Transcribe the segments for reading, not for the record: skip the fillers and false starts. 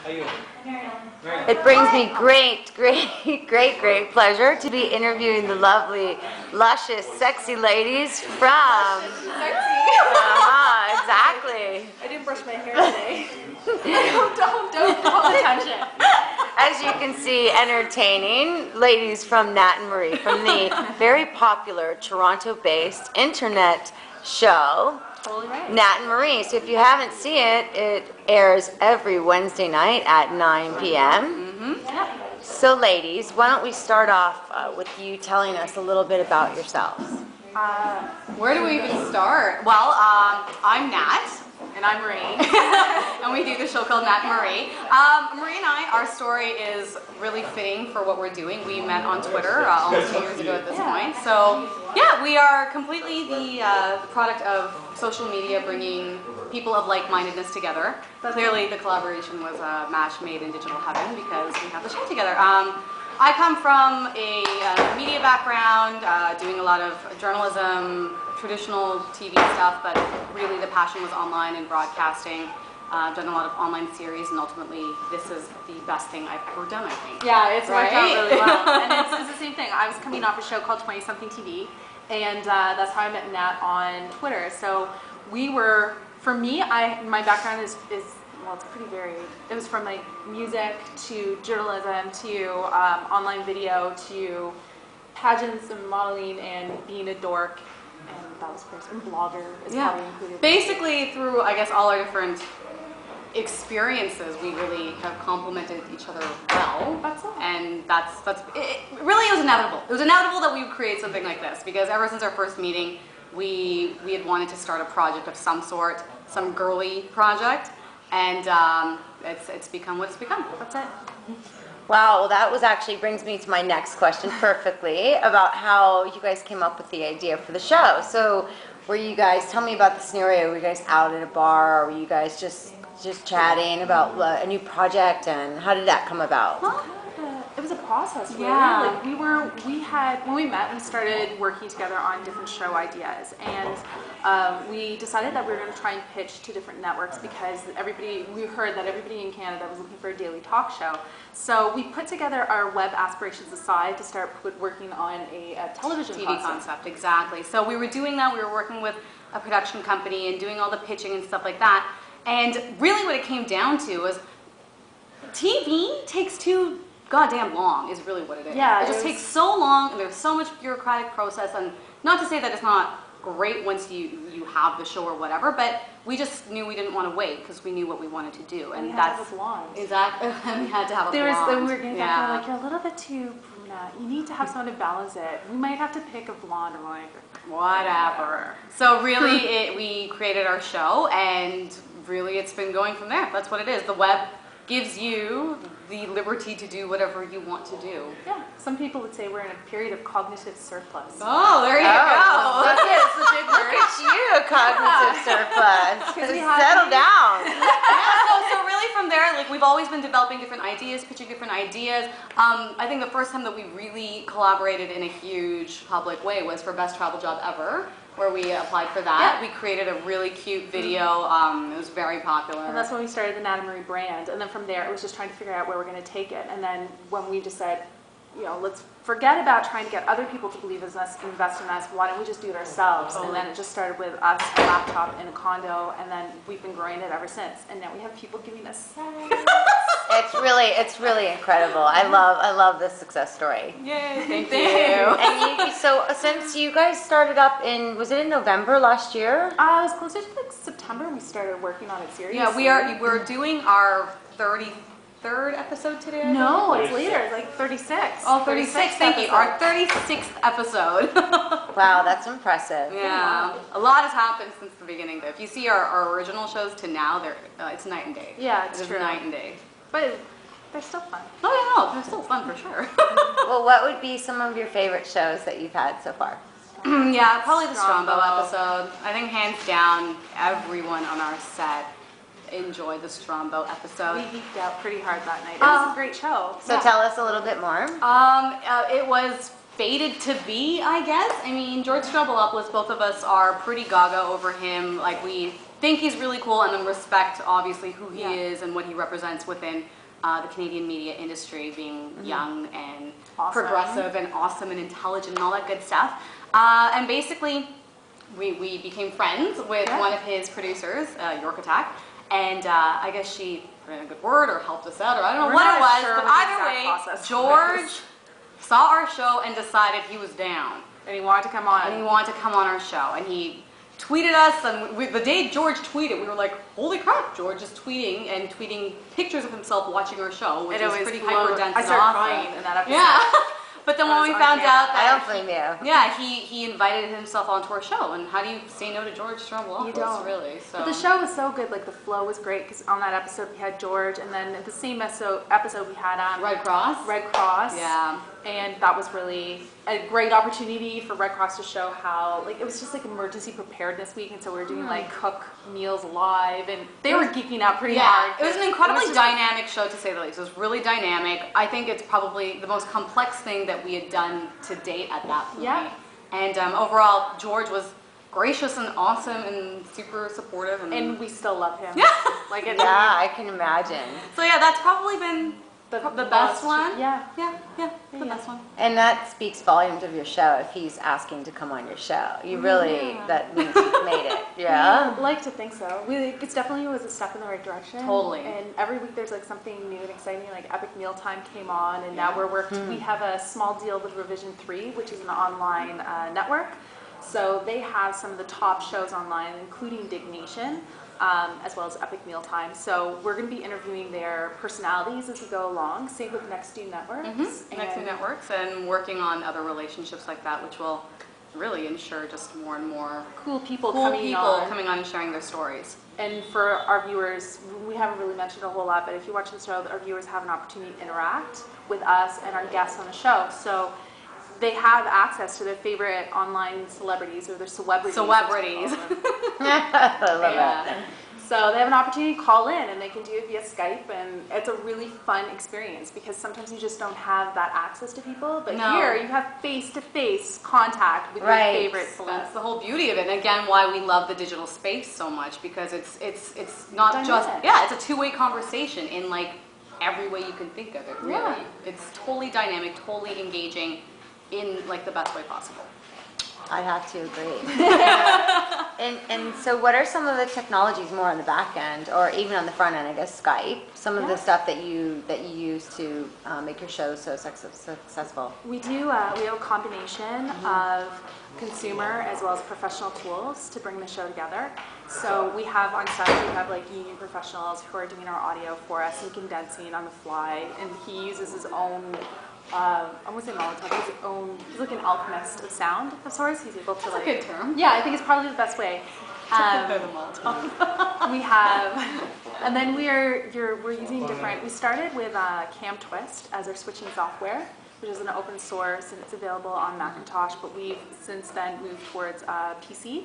It brings me great pleasure to be interviewing the lovely, luscious, sexy ladies from... Exactly. I didn't brush my hair today. don't call attention. As you can see, entertaining ladies from Nat and Marie, from the very popular Toronto-based internet show, Totally right. Nat and Marie. So if you haven't seen it, it airs every Wednesday night at 9 p.m. So ladies, why don't we start off with you telling us a little bit about yourselves. Where do we even start? Well, I'm Nat. And I'm Marie. And we do the show called Nat and Marie. Marie and I, our story is really fitting for what we're doing. We met on Twitter almost 2 years ago at this point. So, yeah, we are completely the product of social media bringing people of like-mindedness together. Clearly, the collaboration was a match made in digital heaven because we have the show together. I come from a media background, doing a lot of journalism, traditional TV stuff, but really the passion was online and broadcasting. I've done a lot of online series, and ultimately this is the best thing I've ever done, I think. Yeah, it's worked out really well. And it's the same thing. I was coming off a show called 20 Something TV, and that's how I met Nat on Twitter. So we were, for me, my background is well, it's pretty varied. It was from like music to journalism to online video to pageants and modeling and being a dork. And that was first. And blogger is probably included. Basically, through, I guess, all our different experiences, we really have complemented each other well. That's it. And it really was inevitable. It was inevitable that we would create something like this, because ever since our first meeting, we had wanted to start a project of some sort, some girly project, and it's become what it's become. That's it. Wow, well that actually brings me to my next question perfectly about how you guys came up with the idea for the show. So were you guys, tell me about the scenario, were you guys out at a bar, or were you guys just chatting about a new project, and how did that come about? Well, it was a process, really. Yeah. Like when we met and started working together on different show ideas, and we decided that we were going to try and pitch to different networks because we heard that everybody in Canada was looking for a daily talk show. So we put together our web aspirations aside to start working on a television TV concept, exactly. So we were doing that. We were working with a production company and doing all the pitching and stuff like that. And really what it came down to was TV takes too goddamn long is really what it is. Yeah, it just takes so long, and there's so much bureaucratic process, and not to say that it's not great once you have the show or whatever, but we just knew we didn't want to wait because we knew what we wanted to do, and that's exactly. We had to have a blonde. We were getting back, like, you're a little bit too brunette. You need to have someone to balance it. We might have to pick a blonde or whatever. So really, we created our show, and really, it's been going from there. That's what it is. The web gives you the liberty to do whatever you want to do. Yeah, some people would say we're in a period of cognitive surplus. Oh, there you go. That's it. It's a big word. Look at you, cognitive surplus. Settle down. So really from there, like, we've always been developing different ideas, pitching different ideas. I think the first time that we really collaborated in a huge public way was for Best Travel Job Ever, where we applied for that. Yeah. We created a really cute video. It was very popular. And that's when we started the Nat and Marie brand. And then from there, it was just trying to figure out where we're going to take it. And then when we just said, let's forget about trying to get other people to believe in us, invest in us. Why don't we just do it ourselves? And then it just started with us, a laptop in a condo, and then we've been growing it ever since. And now we have people giving us sex. It's really incredible. I love this success story. Yay! Thank you. And so since you guys started up was it in November last year? It was closer to like September. We started working on it seriously. Yeah, we're doing our 33rd episode today. No, it's later. It's like 36. Oh, 36. Thank you. Our 36th episode. Wow, that's impressive. Yeah, a lot has happened since the beginning. Though, if you see our original shows to now, it's night and day. Yeah, it's true. Night and day. But they're still fun. Oh yeah, no, they're still fun for sure. Well, what would be some of your favorite shows that you've had so far? Yeah, probably the Strombo episode. I think hands down, everyone on our set enjoyed the Strombo episode. We geeked out pretty hard that night. It was a great show. So tell us a little bit more. It was fated to be, I guess. I mean, George Stroumboulopoulos, both of us are pretty gaga over him. Like, we think he's really cool and then respect obviously who he Yeah. is and what he represents within the Canadian media industry, being young and Awesome. progressive and awesome and intelligent and all that good stuff. And basically, we became friends with Yeah. one of his producers, York Attack, and I guess she put in a good word or helped us out, or I don't know We're what not it was, sure but what the either exact way, process George was. saw our show and decided he was down. And he wanted to come on. And he wanted to come on our show, and he tweeted us, and the day George tweeted, we were like, holy crap, George is tweeting and tweeting pictures of himself watching our show, which And it is was pretty flow- hyper-dense I and started awesome. crying in that episode. Yeah. But then I when we was on found camera. out I that don't blame you. yeah, he invited himself onto our show, and how do you say no to George Strombolopoulos, You don't. really? So. But the show was so good, like the flow was great, because on that episode we had George, and then the same episode we had Red Cross? Red Cross. Yeah. And that was really a great opportunity for Red Cross to show how, like, it was just like emergency preparedness week, and so we were doing like cook meals live, and they were geeking out pretty Yeah, hard. it was an 'cause incredibly it was just, like, dynamic show, to say the least. It was really dynamic. I think it's probably the most complex thing that we had done to date at that point. Yeah. And overall, George was gracious and awesome and super supportive. and we still love him. Yeah. Like, it's Yeah, I can imagine. So yeah, that's probably been the best one. Yeah. Yeah, the Yeah. best one. And that speaks volumes of your show if he's asking to come on your show. You really, Yeah. that means you've made it. Yeah? I like to think so. It definitely was a step in the right direction. Totally. And every week there's like something new and exciting. Like Epic Mealtime came on, and now we have a small deal with Revision 3, which is an online network. So they have some of the top shows online, including Dig Nation, as well as Epic Mealtime. So we're going to be interviewing their personalities as we go along. Same with Next Two Networks. Next And- to networks and working on other relationships like that, which will really ensure just more and more Cool people cool coming people on. coming on and sharing their stories. And for our viewers, we haven't really mentioned a whole lot, but if you watch the show, our viewers have an opportunity to interact with us and our guests on the show. So they have access to their favorite online celebrities or their celebrities. Celebrities. as we call them. I love Yeah. it. So they have an opportunity to call in, and they can do it via Skype, and it's a really fun experience because sometimes you just don't have that access to people. But No. here you have face-to-face contact with Right. your favorite celebs. That's the whole beauty of it, and again, why we love the digital space so much, because it's not just Dynamic. it's a two-way conversation in like every way you can think of it. Really, Yeah. it's totally dynamic, totally engaging in like the best way possible. I have to agree. And so what are some of the technologies more on the back end or even on the front end, I guess Skype, some of Yeah. the stuff that you use to make your show so successful? We do. We have a combination of consumer as well as professional tools to bring the show together. So we have on set, we have like union professionals who are doing our audio for us and condensing on the fly. And he uses his own, I won't say Molotov, he's like an alchemist of sound of sorts. He's able to That's a like. good term. Yeah, I think it's probably the best way. We have, and then we're using different. We started with Cam Twist as our switching software, which is an open source and it's available on Macintosh. But we've since then moved towards PC,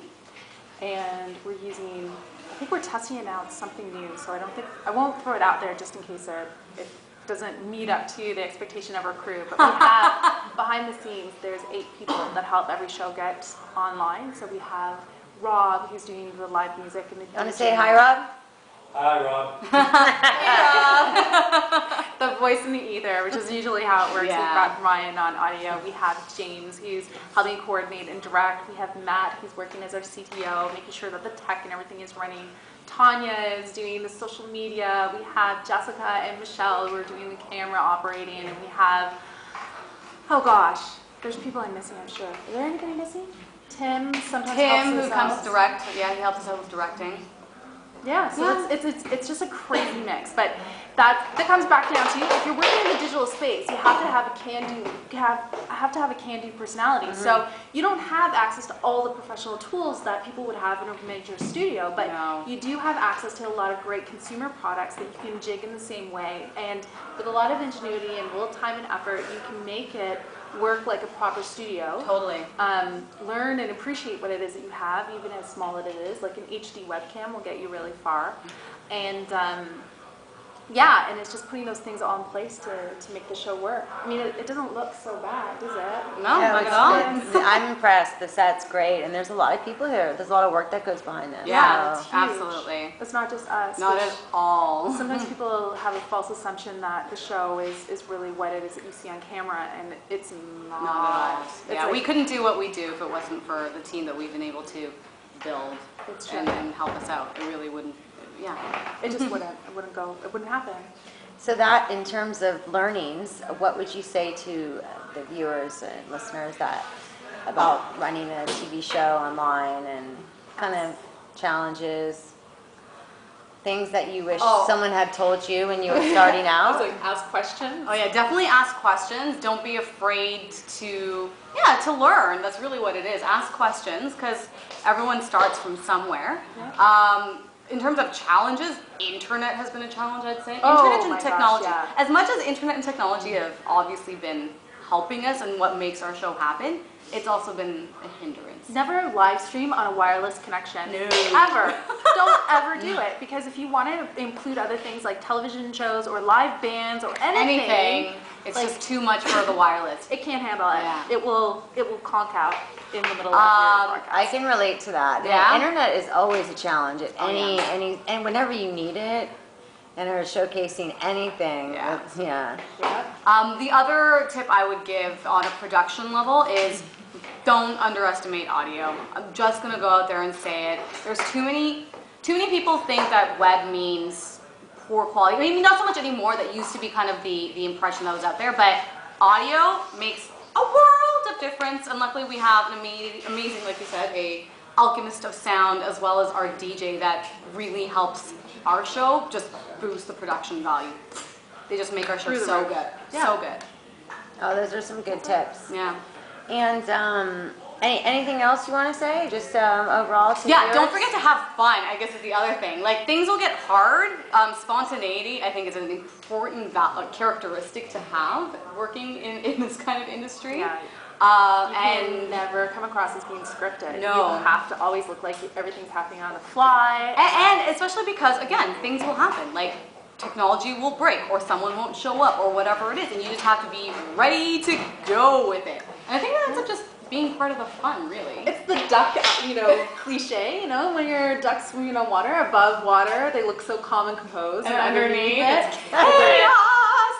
and we're using. I think we're testing it out something new. So I won't throw it out there just in case it doesn't meet up to the expectation of our crew. But we have behind the scenes. There's 8 people that help every show get online. So we have Rob, who's doing the live music. And the You want to say hi, Rob? Hi, Rob. The voice in the ether, which is usually how it works. Yeah. We've got Ryan on audio. We have James, who's helping coordinate and direct. We have Matt, who's working as our CTO, making sure that the tech and everything is running. Tanya is doing the social media. We have Jessica and Michelle who are doing the camera operating. And we have, oh gosh, there's people I'm missing, I'm sure. Is there anybody missing? Tim sometimes helps Tim, who us comes out. direct, yeah, he helps us out with directing. Yeah, so it's just a crazy mix, but that comes back down to if you're working in the digital space, you have to have a can-do personality. So you don't have access to all the professional tools that people would have in a major studio, but No. you do have access to a lot of great consumer products that you can jig in the same way. And with a lot of ingenuity and little time and effort, you can make it work like a proper studio. Totally. Learn and appreciate what it is that you have, even as small as it is. Like an HD webcam will get you really far. And yeah, and it's just putting those things all in place to make the show work. I mean, it doesn't look so bad, does it? No, Yeah, not at all. I'm impressed. The set's great, and there's a lot of people here. There's a lot of work that goes behind this. Yeah, so. It's huge. absolutely. It's not just us. Not which at all. Sometimes people have a false assumption that the show is really what it is that you see on camera, and it's not. Not at all. It's Yeah, like- we couldn't do what we do if it wasn't for the team that we've been able to build It's true. and help us out. It really wouldn't, yeah. It just wouldn't go. It wouldn't happen. So that, in terms of learnings, what would you say to the viewers and listeners about running a TV show online and kind of challenges, things that you wish Oh. someone had told you when you were starting I was out? like, ask questions. Oh yeah, definitely ask questions. Don't be afraid to learn. That's really what it is. Ask questions because everyone starts from somewhere. In terms of challenges, internet has been a challenge, I'd say. Oh Internet my and gosh, technology. yeah. As much as internet and technology have obviously been helping us and what makes our show happen, it's also been a hindrance. Never live stream on a wireless connection. No. Ever. Don't ever do it, because if you want to include other things like television shows or live bands or anything, It's like- just too much for the wireless. it can't handle it. Yeah. It will conk out in the middle of your broadcast. I can relate to that. Yeah? The internet is always a challenge at Oh, yeah. and whenever you need it, and are showcasing anything. Yeah. Yeah. Yeah. The other tip I would give on a production level is don't underestimate audio. I'm just gonna go out there and say it. There's too many people think that web means poor quality. I mean, not so much anymore. That used to be kind of the impression that was out there, but audio makes a world of difference. And luckily we have an amazing, like you said, a alchemist of sound, as well as our DJ that really helps our show just boost the production value. They just make our show Through the so roof. good. Yeah. So good. Oh, those are some good tips. Yeah. And anything else you want to say? Just overall to Yeah, viewers? don't forget to have fun, I guess is the other thing. Like, things will get hard. Spontaneity, I think, is an important characteristic to have working in this kind of industry. Yeah. You And can never come across as being scripted. No. You have to always look like everything's happening on the fly. And especially because, again, things will happen. Like, technology will break, or someone won't show up, or whatever it is, and you just have to be ready to go with it. And I think that ends up just being part of the fun, really. It's the duck, cliche, when your ducks swimming on water, above water, they look so calm and composed. And underneath, it, it's chaos!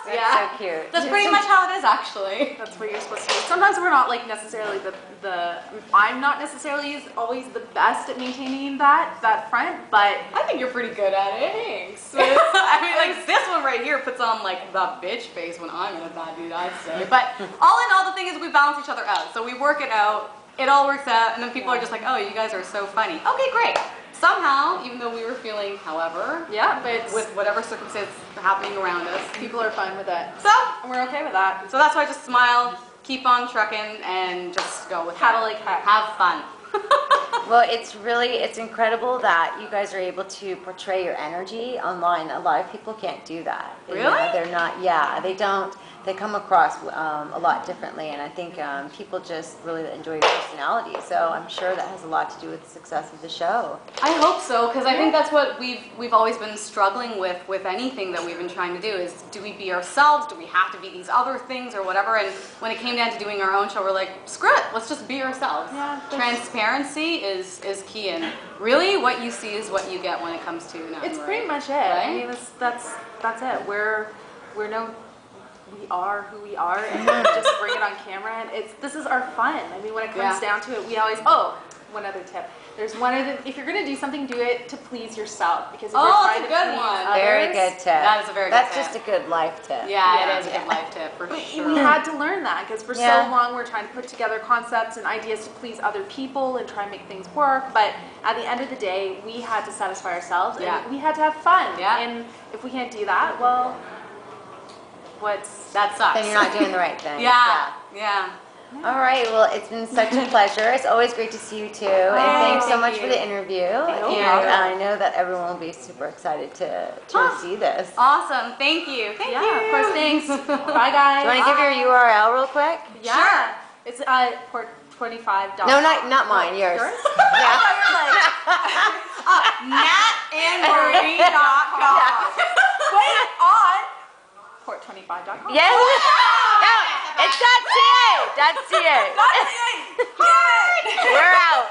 That's Yeah. so cute. That's pretty much how it is, actually. that's what you're supposed to do. Sometimes we're not necessarily I'm not necessarily always the best at maintaining that front, but I think you're pretty good at it. Thanks. I mean, like, this one right here puts on, like, the bitch face when I'm in a bad mood, I'd say. But all in all, the thing is we balance each other out. So we work it out, it all works out, and then people are just like, oh, you guys are so funny. Okay, great. Somehow, even though we were feeling, however, yeah, but with whatever circumstance happening around us, people are fine with it. so And we're okay with that. so that's why I just smile, keep on trucking, and just go with Paddle it. like heck. Have fun. Well, it's incredible that you guys are able to portray your energy online. A lot of people can't do that. Really? They're not, they don't. They come across a lot differently, and I think people just really enjoy your personality. So I'm sure that has a lot to do with the success of the show. I hope so, because I think that's what we've always been struggling with anything that we've been trying to do is, do we be ourselves? Do we have to be these other things or whatever? And when it came down to doing our own show, we're like, screw it, let's just be ourselves. Yeah, Transparency is key, and really what you see is what you get when it comes to Nat It's and pretty Marie. much it. I Right? mean, that's it. We are who we are, and we just bring it on camera. And this is our fun. I mean, when it comes Yeah. down to it, we always. One other tip. There's if you're gonna do something, do it to please yourself. Because if you're Oh, trying that's a to good please one. others, Very good tip. That is a very good That's tip. just a good life tip. Yeah, Yeah. it is a good life tip for sure. We had to learn that because for Yeah. so long we're trying to put together concepts and ideas to please other people and try and make things work. But at the end of the day, we had to satisfy ourselves and Yeah. we had to have fun. Yeah. And if we can't do that, well, That sucks. Then you're not doing the right thing. Yeah. All right. Well, it's been such a pleasure. It's always great to see you too. And thanks so thank much you. for the interview. No And problem. I know that everyone will be super excited to see this. Awesome. Thank you. Thank you. yeah, of course, thanks. Bye, guys. Do you want to give your URL real quick? Yeah. Sure. It's port 25. No, not mine. Yours. Yours? Yeah. NatandMarie.com. Wait, high5.com. Yes. No, it's .ca. .ca. .ca. We're out.